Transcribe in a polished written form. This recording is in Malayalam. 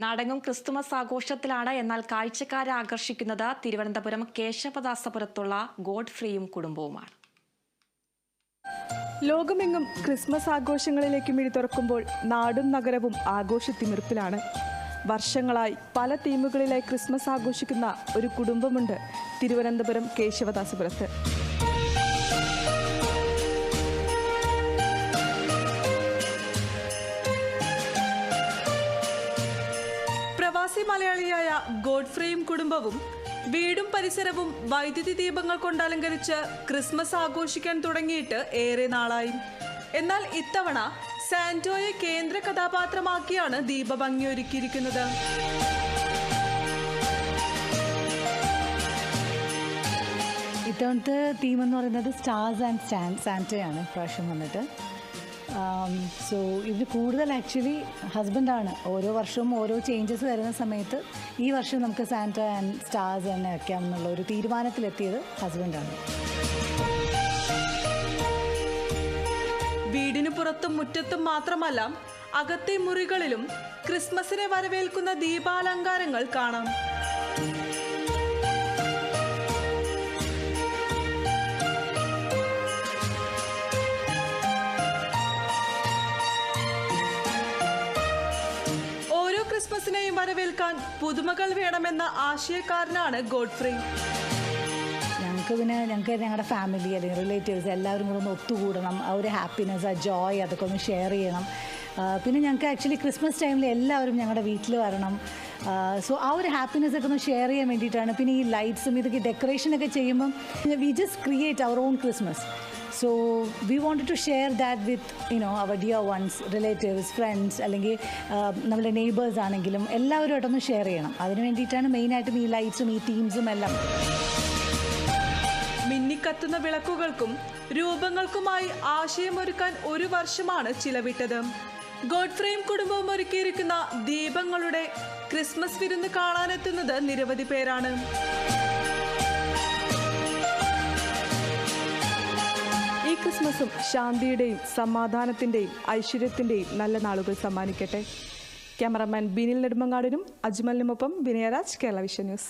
നാടെങ്ങും ക്രിസ്തുമസ് ആഘോഷത്തിലാണ്. എന്നാൽ കാഴ്ചക്കാരെ ആകർഷിക്കുന്നത് തിരുവനന്തപുരം കേശവദാസപുരത്തുള്ള ഗോഡ്ഫ്രീയും കുടുംബവുമാണ്. ലോകമെങ്ങും ക്രിസ്മസ് ആഘോഷങ്ങളിലേക്ക് മിഴി തുറക്കുമ്പോൾ നാടും നഗരവും ആഘോഷത്തിമിർപ്പിലാണ്. വർഷങ്ങളായി പല തീമുകളിലായി ക്രിസ്മസ് ആഘോഷിക്കുന്ന ഒരു കുടുംബമുണ്ട് തിരുവനന്തപുരം കേശവദാസപുരത്ത്. പ്രവാസി മലയാളിയായ ഗോഡ്ഫ്രീയും കുടുംബവും വീടും പരിസരവും വൈദ്യുതി ദീപങ്ങൾ കൊണ്ട് അലങ്കരിച്ച് ക്രിസ്മസ് ആഘോഷിക്കാൻ തുടങ്ങിയിട്ട് ഏറെ നാളായി. എന്നാൽ ഇത്തവണ സാന്റോയെ കേന്ദ്ര കഥാപാത്രമാക്കിയാണ് ദീപഭംഗി ഒരുക്കിയിരിക്കുന്നത്. ഇത്തവണത്തെ തീം എന്ന് പറയുന്നത് സ്റ്റാർസ് ആൻഡ് സാന്റയാണ് പ്രാവശ്യം വന്നിട്ട്. സോ ഇതിൽ കൂടുതൽ ആക്ച്വലി ഹസ്ബൻഡാണ് ഓരോ വർഷവും ഓരോ ചേഞ്ചസ് വരുന്ന സമയത്ത് ഈ വർഷം നമുക്ക് സാന്റ ആൻഡ് സ്റ്റാർസ് തന്നെ വയ്ക്കാമെന്നുള്ള ഒരു തീരുമാനത്തിലെത്തിയത് ഹസ്ബൻഡാണ്. വീടിന് പുറത്തും മുറ്റത്തും മാത്രമല്ല അകത്തെ മുറികളിലും ക്രിസ്മസിനെ വരവേൽക്കുന്ന ദീപാലങ്കാരങ്ങൾ കാണാം. ക്രിസ്മസിനെയും വരവേൽക്കാൻ പുതുമകൾ വേണമെന്ന ആശയക്കാരനാണ് ഗോഡ്ഫ്രീ. ഞങ്ങൾക്ക് ഞങ്ങളുടെ ഫാമിലി അല്ലെങ്കിൽ റിലേറ്റീവ്സ് എല്ലാവരും കൂടെ ഒന്ന് ഒത്തുകൂടണം. ആ ഒരു ഹാപ്പിനെസ്, ആ ജോയ് അതൊക്കെ ഒന്ന് ഷെയർ ചെയ്യണം. പിന്നെ ഞങ്ങൾക്ക് ആക്ച്വലി ക്രിസ്മസ് ടൈമിൽ എല്ലാവരും ഞങ്ങളുടെ വീട്ടിൽ വരണം. സോ ആ ഒരു ഹാപ്പിനെസ് ഒക്കെ ഒന്ന് ഷെയർ ചെയ്യാൻ വേണ്ടിയിട്ടാണ്. പിന്നെ ഈ ലൈറ്റ്സും ഇതൊക്കെ ഡെക്കറേഷനൊക്കെ ചെയ്യുമ്പം we just create our own Christmas. So we wanted to share that with our dear ones, relatives, friends, അല്ലെങ്കിൽ നമ്മുടെ നെയ്ബേഴ്സ് ആണെങ്കിലും എല്ലാവരുമായിട്ടൊന്ന് ഷെയർ ചെയ്യണം. അതിന് വേണ്ടിയിട്ടാണ് മെയിനായിട്ടും ഈ ലൈറ്റ്സും ഈ തീംസും എല്ലാം. മിന്നിക്കത്തുന്ന വിളക്കുകൾക്കും രൂപങ്ങൾക്കുമായി ആശയമൊരുക്കാൻ ഒരു വർഷമാണ് ചിലവിട്ടത്. ഗോഡ്ഫ്രീയും കുടുംബവും ഒരുക്കിയിരിക്കുന്ന ദീപങ്ങളുടെ ക്രിസ്മസ് വിരുന്ന് കാണാനെത്തുന്നത് നിരവധി പേരാണ്. ഈ ക്രിസ്മസും ശാന്തിയുടെയും സമാധാനത്തിന്റെയും ഐശ്വര്യത്തിന്റെയും നല്ല നാളുകൾ സമ്മാനിക്കട്ടെ. ക്യാമറാമാൻ ബിനിൽ നെടുമങ്ങാടിനും അജ്മലിനുമൊപ്പം വിനയരാജ്, കേരള വിഷൻ ന്യൂസ്.